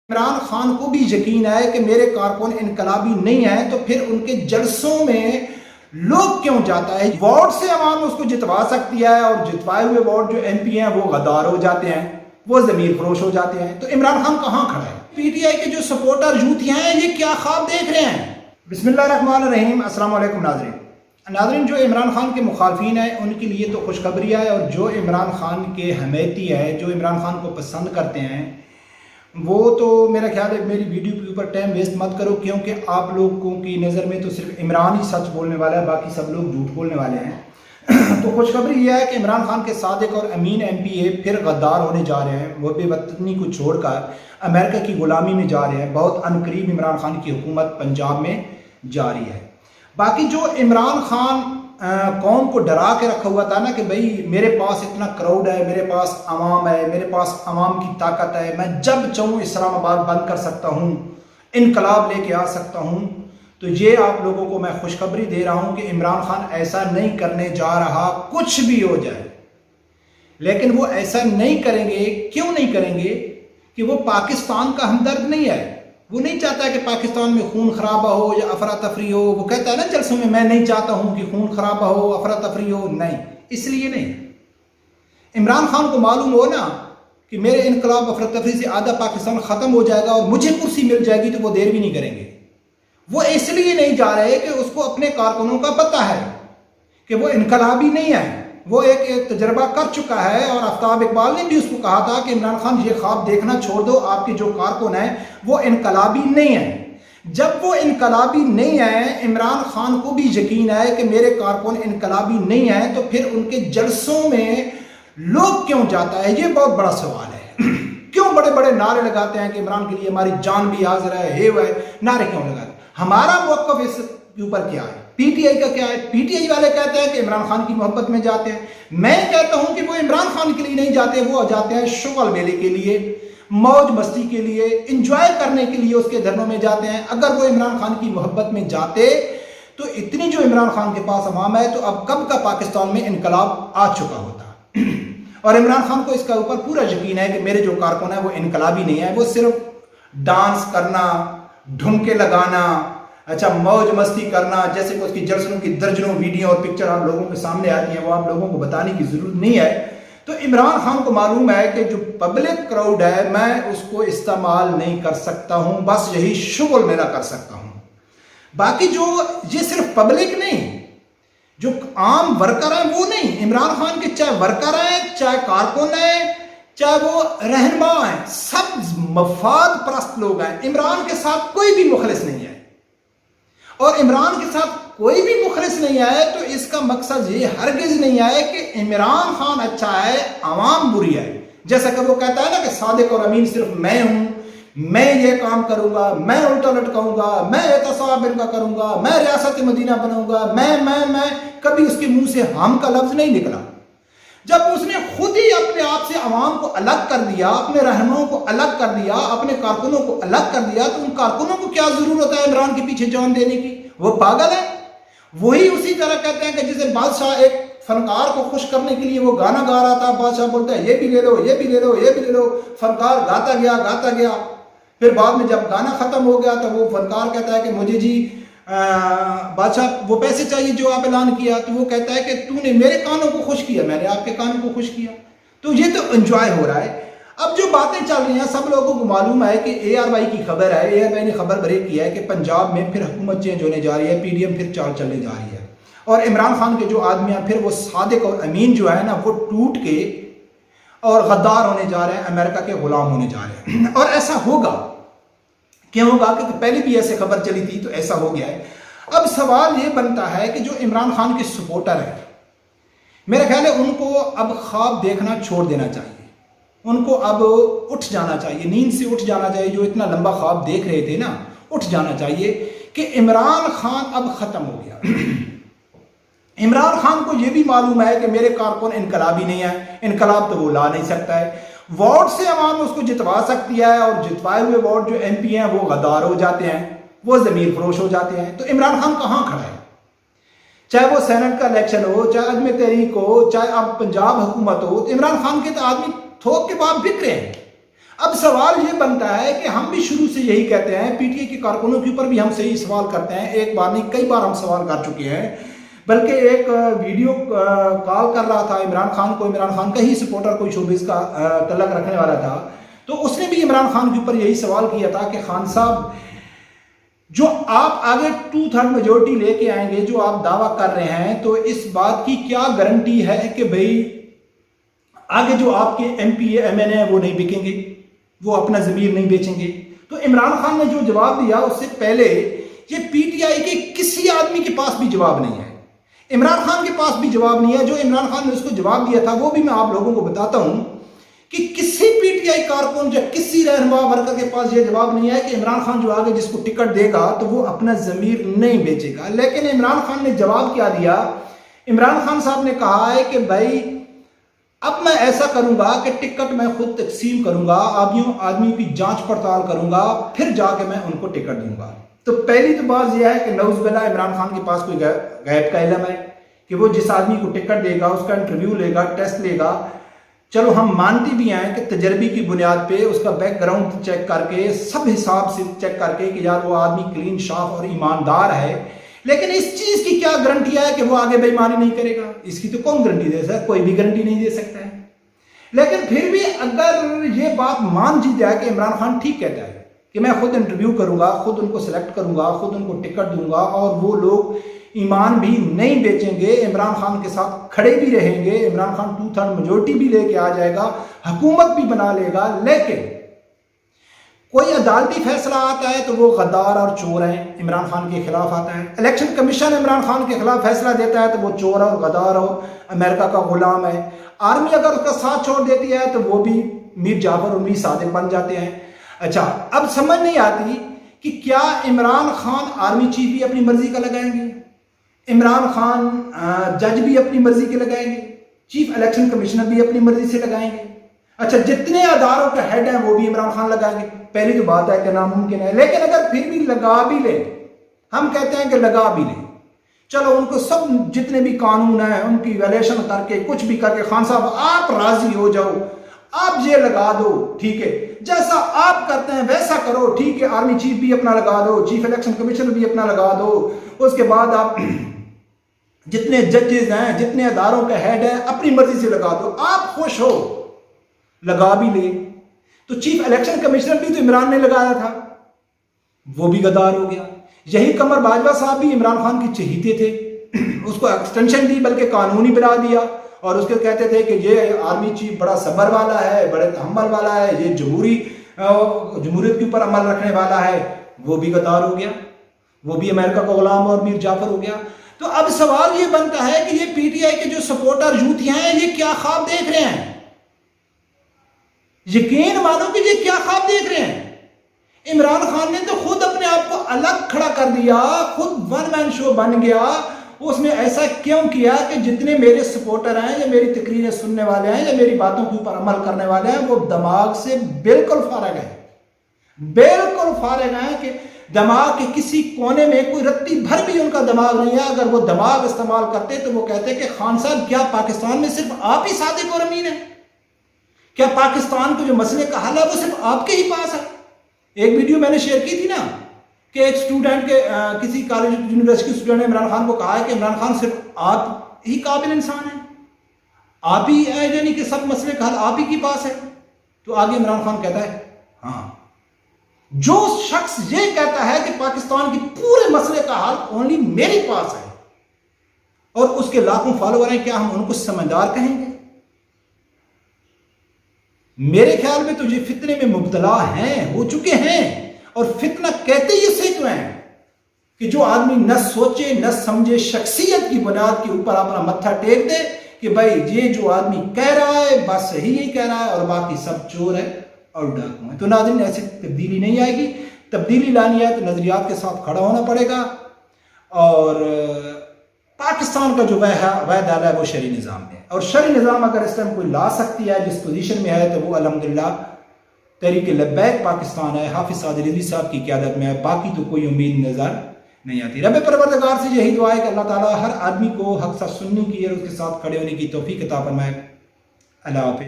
عمران خان کو بھی یقین ہے کہ میرے کارکن انقلابی نہیں ہیں تو پھر ان کے جلسوں میں لوگ کیوں جاتا ہے؟ ووٹ سے عوام اس کو جتوا سکتی ہے اور جتوائے ہوئے ووٹ جو ایم پی ہیں وہ غدار ہو جاتے ہیں، وہ ضمیر فروش ہو جاتے ہیں۔ تو عمران خان کہاں کھڑا ہے؟ پی ٹی آئی کے جو سپورٹر یوتھ ہیں یہ کیا خواب دیکھ رہے ہیں؟ بسم اللہ الرحمن الرحیم۔ السلام علیکم ناظرین، جو عمران خان کے مخالفین ہیں ان کے لیے تو خوشخبری ہے، اور جو عمران خان کے حمیتی ہے، جو عمران خان کو پسند کرتے ہیں، وہ تو میرا خیال ہے میری ویڈیو کے اوپر ٹائم ویسٹ مت کرو، کیونکہ آپ لوگوں کی نظر میں تو صرف عمران ہی سچ بولنے والا ہے، باقی سب لوگ جھوٹ بولنے والے ہیں۔ تو خوشخبری یہ ہے کہ عمران خان کے صادق اور امین ایم پی اے پھر غدار ہونے جا رہے ہیں، وہ بے وطنی کو چھوڑ کر امریکہ کی غلامی میں جا رہے ہیں۔ بہت عنقریب عمران خان کی حکومت پنجاب میں جاری ہے۔ باقی جو عمران خان قوم کو ڈرا کے رکھا ہوا تھا نا کہ بھئی میرے پاس اتنا کراؤڈ ہے، میرے پاس عوام ہے، میرے پاس عوام کی طاقت ہے، میں جب چاہوں اسلام آباد بند کر سکتا ہوں، انقلاب لے کے آ سکتا ہوں، تو یہ آپ لوگوں کو میں خوشخبری دے رہا ہوں کہ عمران خان ایسا نہیں کرنے جا رہا، کچھ بھی ہو جائے۔ لیکن وہ ایسا نہیں کریں گے، کیوں نہیں کریں گے؟ کہ وہ پاکستان کا ہمدرد نہیں ہے، وہ نہیں چاہتا ہے کہ پاکستان میں خون خرابہ ہو یا افراتفری ہو۔ وہ کہتا ہے نا جلسوں میں نہیں چاہتا ہوں کہ خون خرابہ ہو، افراتفری ہو، نہیں، اس لیے نہیں۔ عمران خان کو معلوم ہو نا کہ میرے انقلاب افراتفری سے آدھا پاکستان ختم ہو جائے گا اور مجھے کرسی مل جائے گی، تو وہ دیر بھی نہیں کریں گے۔ وہ اس لیے نہیں جا رہے کہ اس کو اپنے کارکنوں کا پتہ ہے کہ وہ انقلابی نہیں ہے، وہ ایک تجربہ کر چکا ہے، اور آفتاب اقبال نے بھی اس کو کہا تھا کہ عمران خان یہ خواب دیکھنا چھوڑ دو، آپ کے جو کارکن ہیں وہ انقلابی نہیں ہیں۔ جب وہ انقلابی نہیں ہیں، عمران خان کو بھی یقین ہے کہ میرے کارکن انقلابی نہیں ہیں، تو پھر ان کے جلسوں میں لوگ کیوں جاتا ہے؟ یہ بہت بڑا سوال ہے۔ کیوں بڑے بڑے نعرے لگاتے ہیں کہ عمران کے لیے ہماری جان بھی حاضر ہے، وہ ہے، نعرے کیوں لگاتے ہیں؟ ہمارا موقف اس کے اوپر کیا ہے؟ پی ٹی آئی کا کیا ہے؟ پی ٹی آئی والے کہتے ہیں کہ عمران خان کی محبت میں جاتے ہیں، میں کہتا ہوں کہ وہ عمران خان کے لیے نہیں جاتے، وہ جاتے ہیں شغل میلے کے لیے، موج مستی کے لیے، انجوائے کرنے کے لیے اس کے دھرنوں میں جاتے ہیں۔ اگر وہ عمران خان کی محبت میں جاتے تو اتنی جو عمران خان کے پاس عوام ہے تو اب کب کا پاکستان میں انقلاب آ چکا ہوتا۔ اور عمران خان کو اس کا اوپر پورا یقین ہے کہ میرے جو کارکن ہیں وہ انقلابی نہیں ہیں، وہ صرف ڈانس کرنا، ڈھمکے لگانا، اچھا موج مستی کرنا، جیسے کہ اس کی جلسوں کی درجنوں ویڈیو اور پکچر آپ لوگوں کے سامنے آتی ہیں، وہ آپ لوگوں کو بتانے کی ضرورت نہیں ہے۔ تو عمران خان کو معلوم ہے کہ جو پبلک کراؤڈ ہے میں اس کو استعمال نہیں کر سکتا ہوں، بس یہی شغل میرا کر سکتا ہوں۔ باقی جو یہ صرف پبلک نہیں، جو عام ورکر ہیں وہ نہیں، عمران خان کے چاہے ورکر ہیں، چاہے کارکن ہیں، چاہے وہ رہنما ہیں، سب مفاد پرست لوگ ہیں۔ عمران کے ساتھ کوئی بھی مخلص نہیں ہے، اور عمران کے ساتھ کوئی بھی مخلص نہیں آئے تو اس کا مقصد یہ ہرگز نہیں آئے کہ عمران خان اچھا ہے، عوام بری ہے۔ جیسا کہ وہ کہتا ہے نا کہ صادق اور امین صرف میں ہوں، میں یہ کام کروں گا، میں الٹا لٹکاؤں گا، میں احتساب ان کا کروں گا، میں ریاست مدینہ بناؤں گا، میں کبھی اس کے منہ سے ہم کا لفظ نہیں نکلا۔ جب اس نے خود ہی اپنے آپ سے عوام کو الگ کر دیا، اپنے رہنماؤں کو الگ کر دیا، اپنے کارکنوں کو الگ کر دیا، تو ان کارکنوں کو کیا ضرورت ہے عمران کے پیچھے جان دینے کی؟ وہ پاگل ہے۔ وہی اسی طرح کہتے ہیں کہ جسے بادشاہ ایک فنکار کو خوش کرنے کے لیے وہ گانا گا رہا تھا، بادشاہ بولتا ہے یہ بھی لے لو، یہ بھی لے لو، یہ بھی لے لو، فنکار گاتا گیا، پھر بعد میں جب گانا ختم ہو گیا تو وہ فنکار کہتا ہے کہ مجھے جی بادشاہ وہ پیسے چاہیے جو آپ اعلان کیا، تو وہ کہتا ہے کہ تو نے میرے کانوں کو خوش کیا، میں نے آپ کے کانوں کو خوش کیا۔ تو یہ تو انجوائے ہو رہا ہے۔ اب جو باتیں چل رہی ہیں سب لوگوں کو معلوم ہے کہ اے آر وائی کی خبر ہے، اے آر وائی نے خبر بریک کیا ہے کہ پنجاب میں پھر حکومت چینج ہونے جا رہی ہے، پی ڈی ایم پھر چال چلنے جا رہی ہے، اور عمران خان کے جو آدمی ہیں پھر وہ صادق اور امین جو ہے نا وہ ٹوٹ کے اور غدار ہونے جا رہے ہیں، امریکہ کے غلام ہونے جا رہے ہیں۔ اور ایسا ہوگا، کیوں ہوگا؟ کہ پہلے بھی ایسے خبر چلی تھی تو ایسا ہو گیا ہے۔ اب سوال یہ بنتا ہے کہ جو عمران خان کے سپورٹر ہیں، میرا خیال ہے ان کو اب خواب دیکھنا چھوڑ دینا چاہیے، ان کو اب اٹھ جانا چاہیے، نیند سے اٹھ جانا چاہیے۔ جو اتنا لمبا خواب دیکھ رہے تھے نا، اٹھ جانا چاہیے کہ عمران خان اب ختم ہو گیا۔ عمران خان کو یہ بھی معلوم ہے کہ میرے کارکن انقلابی نہیں ہیں، انقلاب تو وہ لا نہیں سکتا ہے، ووٹ سے عوام اس کو جتوا سکتی ہے، اور جتوائے ہوئے ووٹ جو ایم پی ہیں وہ غدار ہو جاتے ہیں، وہ ضمیر فروش ہو جاتے ہیں۔ تو عمران خان کہاں کھڑا ہے؟ چاہے وہ سینٹ کا الیکشن ہو، چاہے عدم تحریک ہو، چاہے اب پنجاب حکومت ہو، تو عمران خان کے تو آدمی تھوک کے بعد بک رہے ہیں۔ اب سوال یہ بنتا ہے کہ ہم بھی شروع سے یہی کہتے ہیں، پی ٹی آئی کے کارکنوں کے اوپر بھی ہم سے ہی سوال کرتے ہیں، ایک بار نہیں کئی بار ہم سوال کر چکے ہیں، بلکہ ایک ویڈیو کال کر رہا تھا عمران خان کو، عمران خان کا ہی سپورٹر کوئی شوبز کا تعلق رکھنے والا تھا، تو اس نے بھی عمران خان کے اوپر یہی سوال کیا تھا کہ خان صاحب جو آپ آگے 2/3 میجورٹی لے کے آئیں گے، جو آپ دعویٰ کر رہے ہیں، تو اس بات کی کیا گارنٹی ہے کہ بھئی آگے جو آپ کے ایم پی ایم این اے وہ نہیں بکیں گے، وہ اپنا ضمیر نہیں بیچیں گے؟ تو عمران خان نے جو جواب دیا اس سے پہلے یہ پی ٹی آئی کے کسی آدمی کے پاس بھی جواب نہیں ہے، عمران خان کے پاس بھی جواب نہیں ہے۔ جو عمران خان نے اس کو جواب دیا تھا وہ بھی میں آپ لوگوں کو بتاتا ہوں کہ کسی پی ٹی آئی کارکن یا کسی رہنما ورکر کے پاس یہ جواب نہیں ہے کہ عمران خان جو آگے جس کو ٹکٹ دے گا تو وہ اپنا ضمیر نہیں بیچے گا۔ لیکن عمران خان نے جواب کیا دیا؟ عمران خان صاحب نے کہا ہے کہ بھائی اب میں ایسا کروں گا کہ ٹکٹ میں خود تقسیم کروں گا، آدمیوں کی جانچ پڑتال کروں گا، پھر جا کے میں ان کو ٹکٹ دوں گا۔ تو پہلی تو بات یہ ہے کہ نعوذ باللہ عمران خان کے پاس کوئی غیب کا علم ہے کہ وہ جس آدمی کو ٹکٹ دے گا اس کا انٹرویو لے گا، ٹیسٹ لے گا۔ چلو ہم مانتی بھی ہیں کہ تجربے کی بنیاد پہ اس کا بیک گراؤنڈ چیک کر کے سب حساب سے چیک کر کے کہ یار وہ آدمی کلین شاف اور ایماندار ہے، لیکن اس چیز کی کیا گارنٹی ہے کہ وہ آگے بے ایمانی نہیں کرے گا؟ اس کی تو کون گارنٹی دے سکتا ہے؟ کوئی بھی گارنٹی نہیں دے سکتا ہے۔ لیکن پھر بھی اگر یہ بات مان جی جائے کہ عمران خان ٹھیک کہتا ہے کہ میں خود انٹرویو کروں گا، خود ان کو سلیکٹ کروں گا، خود ان کو ٹکٹ دوں گا، اور وہ لوگ ایمان بھی نہیں بیچیں گے، عمران خان کے ساتھ کھڑے بھی رہیں گے، عمران خان 2/3 میجورٹی بھی لے کے آ جائے گا، حکومت بھی بنا لے گا، لیکن کوئی عدالتی فیصلہ آتا ہے تو وہ غدار اور چور ہیں، عمران خان کے خلاف آتا ہے۔ الیکشن کمیشن عمران خان کے خلاف فیصلہ دیتا ہے تو وہ چور اور غدار اور امریکہ کا غلام ہے۔ آرمی اگر اس کا ساتھ چھوڑ دیتی ہے تو وہ بھی میر جعفر اور میر صادق بن جاتے ہیں۔ اچھا، اب سمجھ نہیں آتی کہ کیا عمران خان آرمی چیف بھی اپنی مرضی کا لگائیں گے، عمران خان جج بھی اپنی مرضی کے لگائیں گے، چیف الیکشن کمیشنر بھی اپنی مرضی سے لگائیں گے؟ اچھا، جتنے اداروں کے ہیڈ ہیں وہ بھی عمران خان لگائیں گے؟ پہلی تو بات ہے کہ ناممکن ہے، لیکن اگر پھر بھی لگا بھی لیں، ہم کہتے ہیں کہ لگا بھی لیں، چلو ان کو سب جتنے بھی قانون ہیں ان کی ویلیشن کر کے کچھ بھی کر کے خان صاحب آپ راضی ہو جاؤ، آپ یہ لگا دو، ٹھیک ہے، جیسا آپ کرتے ہیں ویسا کرو، ٹھیک ہے، آرمی چیف بھی اپنا لگا دو، چیف الیکشن کمیشنر بھی اپنا لگا دو، اس کے بعد آپ جتنے ججز ہیں، جتنے اداروں کے ہیڈ ہیں اپنی مرضی سے لگا دو، آپ خوش ہو، لگا بھی لے۔ تو چیف الیکشن کمیشنر بھی تو عمران نے لگایا تھا، وہ بھی غدار ہو گیا۔ یہی قمر باجوہ صاحب بھی عمران خان کی چہیتے تھے، اس کو ایکسٹینشن دی بلکہ قانونی بنا دیا، اور اس کو کہتے تھے کہ یہ آرمی چیف بڑا صبر والا ہے، بڑے تحمل والا ہے، یہ جمہوریت کے اوپر عمل رکھنے والا ہے، وہ بھی غدار ہو گیا، وہ بھی امریکہ کا غلام اور میر جعفر ہو گیا۔ تو اب سوال یہ بنتا ہے کہ یہ پی ٹی آئی کے جو سپورٹر یوتھ ہیں یہ کیا خواب دیکھ رہے ہیں؟ یقین مانو کہ یہ کیا خواب دیکھ رہے ہیں؟ عمران خان نے تو خود اپنے آپ کو الگ کھڑا کر دیا، خود ون مین شو بن گیا۔ اس نے ایسا کیوں کیا کہ جتنے میرے سپورٹر ہیں یا میری تقریریں سننے والے ہیں یا میری باتوں کے اوپر عمل کرنے والے ہیں وہ دماغ سے بالکل فارغ ہیں، بالکل فارغ ہیں، کہ دماغ کے کسی کونے میں کوئی رتی بھر بھی ان کا دماغ نہیں ہے۔ اگر وہ دماغ استعمال کرتے تو وہ کہتے کہ خان صاحب کیا پاکستان میں صرف آپ ہی صادق اور امین ہیں؟ کیا پاکستان کے جو مسئلے کا حل ہے وہ صرف آپ کے ہی پاس ہے؟ ایک ویڈیو میں نے شیئر کی تھی نا کہ ایک اسٹوڈنٹ کے کسی کالج یونیورسٹی اسٹوڈنٹ نے عمران خان کو کہا ہے کہ عمران خان صرف آپ ہی قابل انسان ہیں، آپ ہی یعنی کہ سب مسئلے کا حل آپ ہی کے پاس ہے۔ تو آگے عمران خان کہتا ہے ہاں، جو شخص یہ کہتا ہے کہ پاکستان کی پورے مسئلے کا حل اونلی میرے پاس ہے اور اس کے لاکھوں فالوور ہیں، کیا ہم ان کو سمجھدار کہیں گے؟ میرے خیال میں تو یہ فتنے میں مبتلا ہیں، ہو چکے ہیں، اور فتنہ کہتے ہی اسے تو ہیں کہ جو آدمی نہ سوچے نہ سمجھے، شخصیت کی بنیاد کے اوپر اپنا متھا ٹیک دے کہ بھائی یہ جو آدمی کہہ رہا ہے بس صحیح ہی کہہ رہا ہے اور باقی سب چور ہے اور ڈاکو ہیں۔ تو ناظرین، ایسی تبدیلی نہیں آئے گی۔ تبدیلی لانی ہے تو نظریات کے ساتھ کھڑا ہونا پڑے گا، اور پاکستان کا جو وحدہ ہے وہ شرعی نظام ہے، اور شرعی نظام اگر اس ٹائم کوئی لا سکتی ہے جس پوزیشن میں ہے تو وہ الحمدللہ تحریک لبیک پاکستان ہے، حافظ سعد رضوی صاحب کی قیادت میں ہے۔ باقی تو کوئی امید نظر نہیں آتی۔ رب پروردگار سے یہی دعا ہے کہ اللہ تعالیٰ ہر آدمی کو حق سچ سننے کی اور اس کے ساتھ کھڑے ہونے کی توفیق عطا فرمائے۔ اللہ حافظ۔